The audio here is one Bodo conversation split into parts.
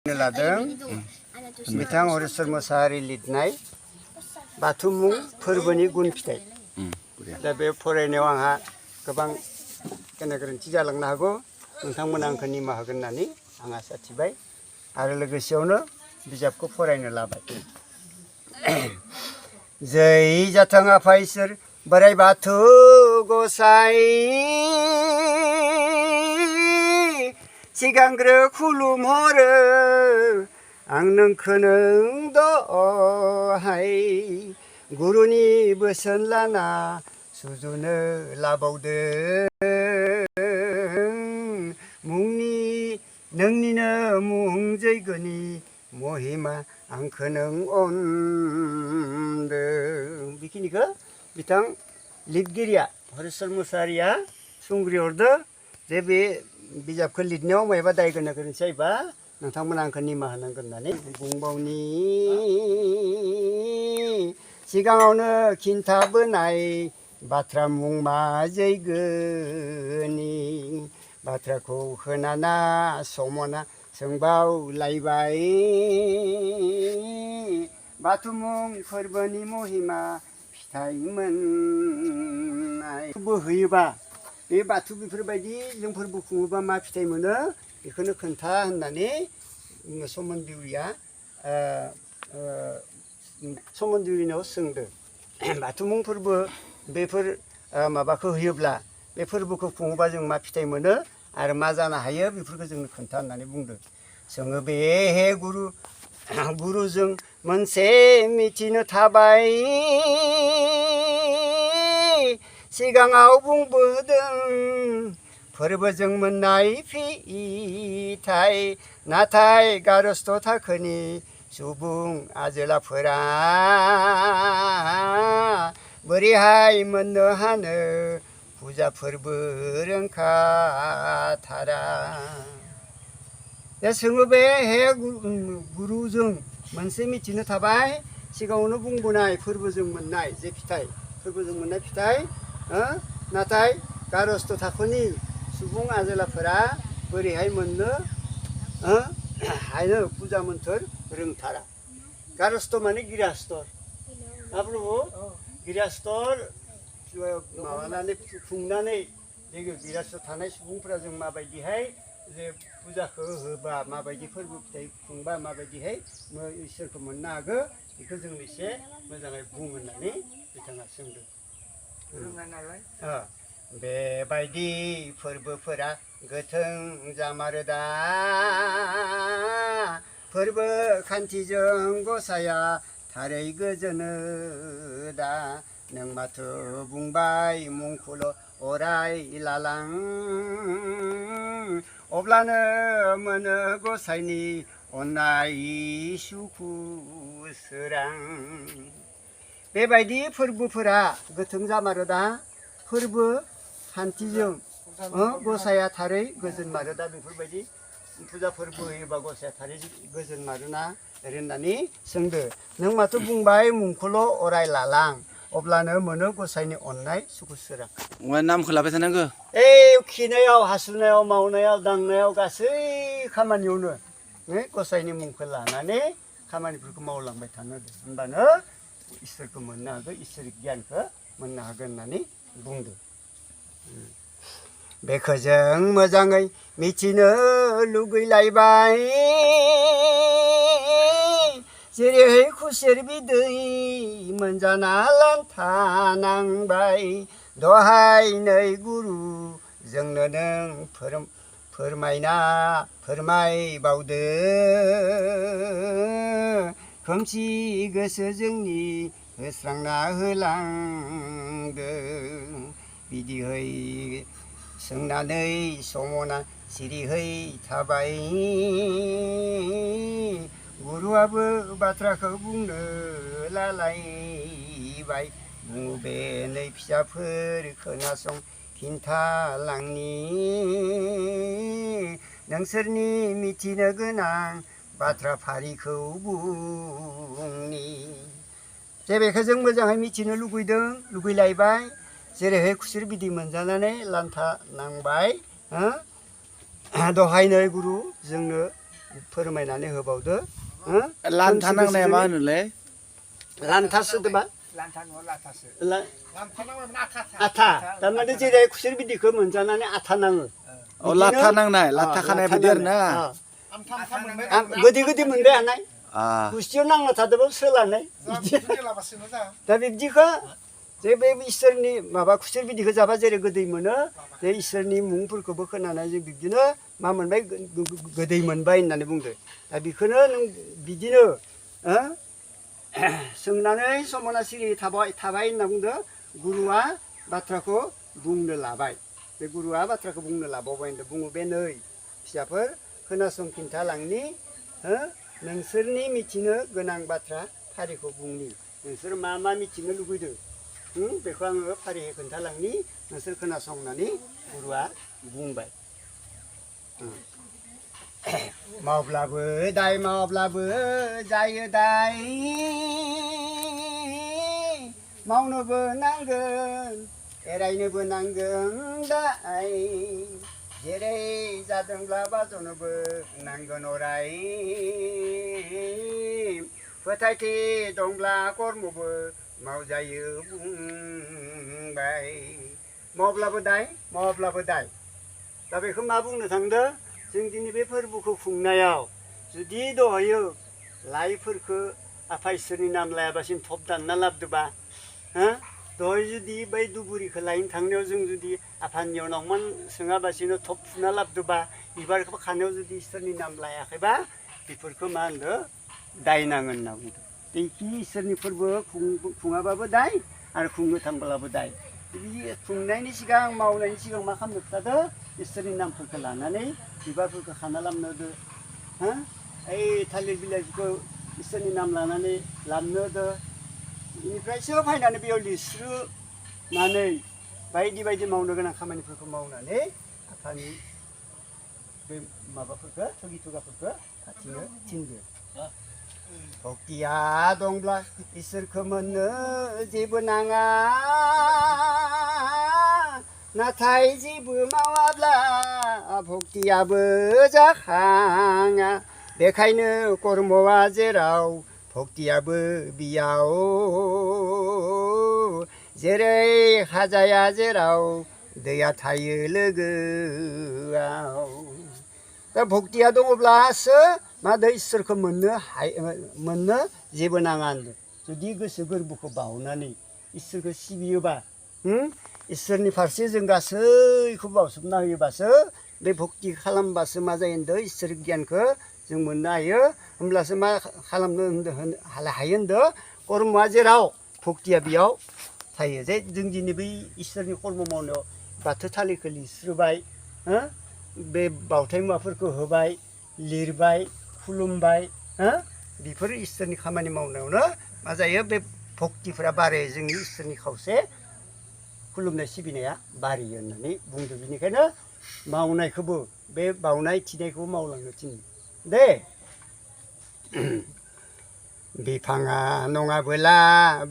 लादों बिथां हरेस्वर मोसाहारि लिरनाय बाथौमुं फोरबोनि गुन फिथाइ। दा बे फरायनायाव आंहा गोबां गोनो गोरोन्थि जालांनो हागौ, नोंथांमोना आंखौ निमाहा होगोन होननानै आं आसा थिबाय आरो लोगोसेयावनो बिजाबखौ फरायनो लाबाय। जै जाथों आफा इसोर बोराइ बाथौ गसाइ, सिगांग्रो खुलुमहरो आं नोंखौनो दहाय, गुरुनि बोसोन लाना सुजुनो लाबावदों, मुंनि नोंनिनो मुं जैगोनि महिमा आंखौ नों अनदों। बेखिनिखौ बिथां लिरगिरिया हरेस्वर मोसाहारिया सुंग्रि हरदो। जे बे बिजाबखौ लिरनायाव मायबा दाय गोनो गोरोन्थि जायोबा नोंथांमोना आंखौ निमाहा होनांगोन होननानै बुंबावनि। सिगाङावनो खिन्थाबोनाय बाथ्रा मुंमा जैगोनि बाथ्राखौ खोनाना समना सोंबावलायबाय, बाथौमुं फोरबोनि महिमा फिथाइ मोननाय होयोबा बे बाथौ बेफोरबायदि जों फोरबो खुङोबा मा फिथाइ मोनो बेखौनो खोन्था होननानै समन देउरिया समन देउरिनाव सोंदो। बाथौमुं फोरबो बेफोर माबाखौ होयोब्ला बे फोरबोखौ खुङोबा जों मा फिथाइ मोनो आरो मा जानो हायो बेफोरखौ जोंनो खोन्था होननानै बुंदों। जोङो बे हे गुरुजों मोनसे मिथिनो थाबाय, सिगाङाव बुंबोदों फोरबोजों मोननाय फिथाइ, नाथाय गारस्थ थाखोनि सुबुं आजोलाफोरा बोरैहाय मोननो हानो फुजा फोरबो रोंखाथारा। दा जोङो बे हे गुरुजों मोनसे मिथिनो थाबाय, सिगाङावनो बुंबोनाय फोरबोजों मोननाय जे फिथाइ, फोरबोजों मोननाय फिथाइ, नाथाय गारस्थ थाखोनि सुबुं आजोलाफोरा बोरैहाय मोननो हानो फुजा मोन्थोर रोंथारा। गारस्थ माने गिरास्थ, प्रभु गिरास्थ माबानानै खुंनानै गिरास्थ थानाय सुबुंफोरा जों माबायदिहाय जे फुजाखौ होबा माबायदि फोरबो फिथाइ खुंबा माबायदिहाय इसोरखौ मोननो हागौ बेखौ जों एसे मोजाङै बुं होननानै बिथाङा सोंदों। बेबायदि फोरबोफोरा गोथों जामारोदा, फोरबो खान्थिजों गसाया थारै गोजोनो दा, नों माथो बुंबाय मुंखौल' अराय लालां, अब्लानो मोनो गसाइनि अननाय सुखु सोरां। बेबायदि फोरबोफोरा गोथों जामारोदा, फोरबो खान्थिजों गसाया थारै गोजोन मारोदा, बेफोरबायदि फुजा फोरबो होयोबा गसाया थारै गोजोन मारोना होननानै सोंदो। नों माथो बुंबाय मुंखौल' अराय लालां, अब्लानो मोनो गसाइनि अननाय सुखु सोरां। नामखौ लाबाय थानांगौ। खिनायाव हासुनायाव मावनायाव दांनायाव गासै खामानियावनो गसाइनि मुंखौ लानानै खामानिफोरखौ मावलांबाय थानो होनबानो इसोरखौ मोननो हागोन, इसोरिक गियानखौ मोननो हागोन होननानै बुंदों। बेखौ जों मोजाङै मिथिनो लुगैलायबाय, जेरैहाय खुसेर बिदै मोनजाना लान्था नांबाय, दहाय नै गुरु जोंनो नों फोरमायबावदो, खोमसि गोसो जोंनि होस्रांना होलांदों। बिदिहै सोंनानै समना सिरिहै थाबाय, गुरुआबो बाथ्राखौ बुंनो लालायबाय, बुङो बे नै फिसाफोर खोनासं खिन्थालांनि, नोंसोरनि मिथिनो गोनां बाथ्रा फारिखौ बुंनि। जे बेखौ जों मोजाङै मिथिनो लुगैलायबाय, जेरैहाय खुसेर बिदै मोनजानानै लान्था नांबाय, दहाय नै गुरु जोंनो फोरमायनानै होबावदो लान्था नांनाया मा होनोलै लान्था सोदोबा लान्था नङा लाथासो लान्था नांबा आथा थारमाने जेरै खुसेर बिदैखौ मोनजानानै आथा नाङो अ लाथा नांनाय लाथा खानाय बायदि आरो ना आमथा आमथा मोनबाय गोदै गोदै मोनबाय हानाय आ गुस्थियाव नांना थादोंबो सोलानाय दा बिब्दिखौ जे बे इसोरनि माबा खुसेर बिदैखौ जाबा जेरै गोदै मोनो बे इसोरनि मुंफोरखौबो खोनानानै जों बिब्दिनो मा मोनबाय गोदै मोनबाय होननानै बुंदो दा बेखौनो नों बिदिनो सोंनानै समाना सिरि थाबाय होनना बुंदो गुरुआ बाथ्राखौ बुंनो लाबाय बे गुरुआ बाथ्राखौ बुंनो लाबावबाय होनदों बुङो बे नै फिसाफोर खोनासं खिन्थालांनि नोंसोरनि मिथिनो गोनां बाथ्रा फारिखौ बुंनि नोंसोर मा मा मिथिनो लुबैदों बेखौ आङो फारियै खोन्थालांनि नोंसोर खोनासंनानै गुरुआ बुंबाय मावब्लाबो दाय मावब्लाबो जायो दाय मावनोबो नांगोन एरायनोबो नांगोन दाय जेरै जादोंब्ला बाजनोबो नांगोन अराय फोथायथि दंब्ला कर्मबो मावजायो बुंबाय मावब्लाबो दाय मावाब्लाबो दाय दा बेखौ मा बुंनो थांदों जों दिनै बे फोरबोखौ खुंनायाव जुदि दहायो लाइफोरखौ आफा इसोरनि नाम लायाबासिनो थब दानना लाबोदोबा दहाय जुदि बै दुबुरिखौ लायनो थांनायाव जों जुदि आफानियाव नावमान सोङाबासिनो थब फुना लाबोदोबा बिबारखौ खानायाव जुदि इसोरनि नाम लायाखैबा बेफोरखौ मा होनदों दाय नाङो होनना बुंदों बेखि इसोरनि फोरबो खुङाबाबो दाय आरो खुंनो थांब्लाबो दाय बिदि खुंनायनि सिगां मावनायनि सिगां मा खालामनो खोथादो इसोरनि नामफोरखौ लानानै बिबारफोरखौ खाना लाबोनो होदो ओइ थालिर बिलाइफोरखौ इसोरनि नाम लानानै लाबोनो होदो बेनिफ्रायसो फैनानै बेयाव लिरस्रुनानै बायदि बायदि मावनो गोनां खामानिफोरखौ मावनानै आफानि बे माबाफोरखौ थगि थगाफोरखौ खाथिनो थिनदो भक्तिया दंब्ला इसोरखौ मोननो जेबो नाङा नाथाय जेबो मावाब्ला भक्तियाबो जाखाङा बेखायनो कर्मआ जेराव भक्तियाबो बियाव जेरै हाजाया जेराव दैया थायो लोगोआव दा भक्तिया दङब्लासो मादो इसोरखौ मोननो जेबो नाङा होनदों जुदि गोसो गोरबोखौ बाउनानै इसोरखौ सिबियोबा इसोरनि फारसे जों गासैखौबो बाउसोमना होयोबासो बे भक्ति खालामबासो मा जायो होनदों इसोर गियानखौ जों मोननो हायो होमब्लासो मा खालामनो हायो होनदों कर्मआ जेराव भक्तिया बेयाव थायो जे जों दिनै बै इसोरनि कर्म मावनायाव बाथौ थालिखौ लिरस्रोबाय बे बाउथाय मुवाफोरखौ होबाय लिरबाय खुलुमबाय बेफोर इसोरनि खामानि मावनायावनो मा जायो बे भक्तिफोरा बारायो जोंनि इसोरनि खावसे खुलुमनाय सिबिनाया बारायो होननानै बुंदों बेनिखायनो मावनायखौबो बे बाउनाय थिनायखौबो मावलांनो थिनो दे बिफाङा नङाबोला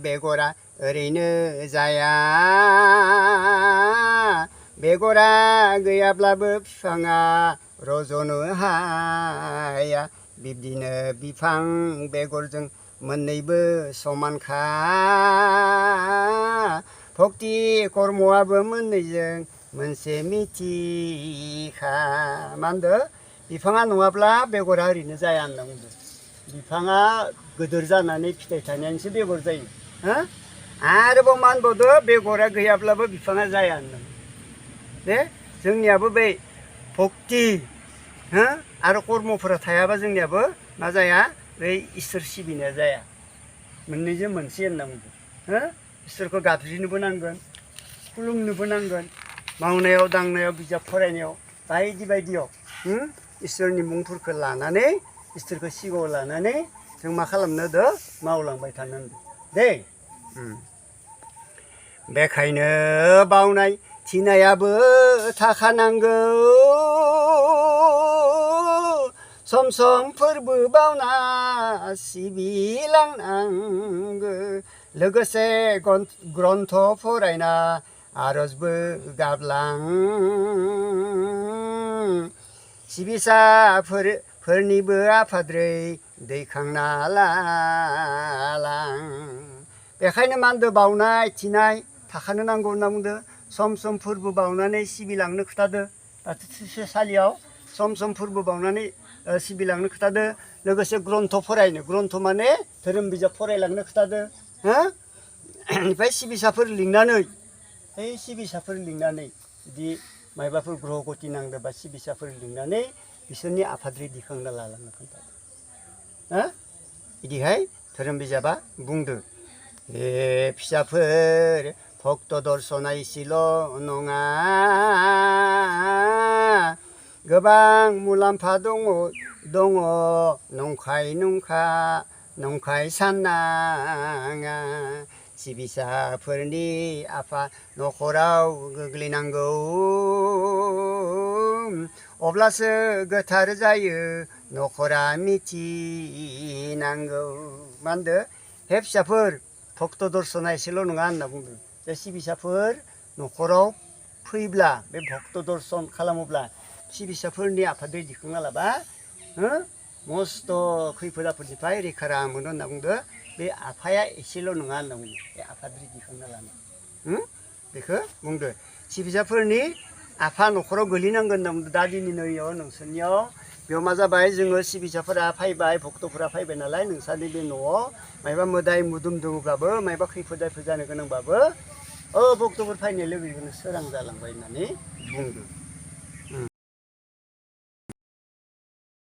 बेगरा ओरैनो जाया बेगरा गैयाब्लाबो बिफाङा रज'नो हाया बिब्दिनो बिफां बेगरजों मोननैबो समानखा भक्ति कर्मआबो मोननैजों मोनसे मिथिखा मा होनदों बिफाङा नङाब्ला बेगरा ओरैनो जाया होनना बुंदों बिफाङा गोदोर जानानै फिथाइ थानायानोसो बेगर जायो आरोबाव मा होनबावदो बेगरा गैयाब्लाबो बिफाङा जाया होनदों दे जोंनियाबो बे भक्ति आरो कर्मफोरा थायाबा जोंनियाबो मा जाया बै इसोर सिबिनाया जाया मोननैजों मोनसे होनना बुंदों इसोरखौ गाबज्रिनोबो नांगोन खुलुमनोबो नांगोन मावनायाव दांनायाव बिजाब फरायनायाव बायदि बायदियाव इसोरनि मुंफोरखौ लानानै इसोरखौ सिगाङाव लानानै जों मा खालामनो होदो मावलांबाय थानो होनदों दे बेखायनो बावनाय थिनायाबो थाखानांगौ सम सम फोरबो बावना सिबिलांनांगौ लोगोसे ग्रन्थ फरायना आरजबो गाबलां सिबिसा फोरनिबो आफाद्रै दैखांना लालां बेखायनो मानदो बावनाय थिनाय थाखानो नांगौ होनना बुंदो सम सम फोरबो बावनानै सिबिलांनो खोथादो बाथौसालियाव सम सम फोरबो बावनानै सिबिलांनो खोथादो लोगोसे ग्रन्थ फरायनो ग्रन्थ माने धोरोम बिजाब फरायलांनो खोथादो हो ओमफ्राय सिबिसाफोर लिंनानै ओइ सिबिसाफोर लिंनानै जुदि मायबाफोर ग्रह गति नांदोंबा सिबिसाफोर लिंनानै बिसोरनि आफाद्रि दिखांना लालांनो खोन्थादो हो बिदिहाय धोरोम बिजाबा बुंदो हे फिसाफोर भक्त दर्शना इसेल' नङा गोबां मुलाम्फा दङ नंखाय साननाङा सिबिसाफोरनि आफा न'खराव गोग्लैनांगौ अब्लासो गोथार जायो न'खरा मिथिनांगौ मा होनदो हे फिसाफोर भक्त दर्शना एसेल' नङा होनना बुंदों जे सिबिसाफोर न'खराव फैब्ला बे भक्त दर्शन खालामोब्ला सिबिसाफोरनि आफादै दिखांना लाबा मस्थ' खैफोद आफोदनिफ्राय रैखा मोनो होनना बुंदो बे आफाया एसेल' नङा होनना बुंदो बे आफाद्रि दिखांना लानो बेखौ बुंदो सिबिसाफोरनि आफा न'खराव गोलैनांगोन होनना बुंदो दा दिनै नैयाव नोंसोरनियाव बेयाव मा जाबाय जोङो सिबिसाफोरा फैबाय भक्तफोरा फैबाय नालाय नोंसानि बे न'आव मायबा मोदाय मुदुम दङब्लाबो मायबा खैफोद आफोद जानो गोनांबाबो भक्तफोर फैनाय लोगो लोगोनो सोरां जालांबाय होननानै बुंदो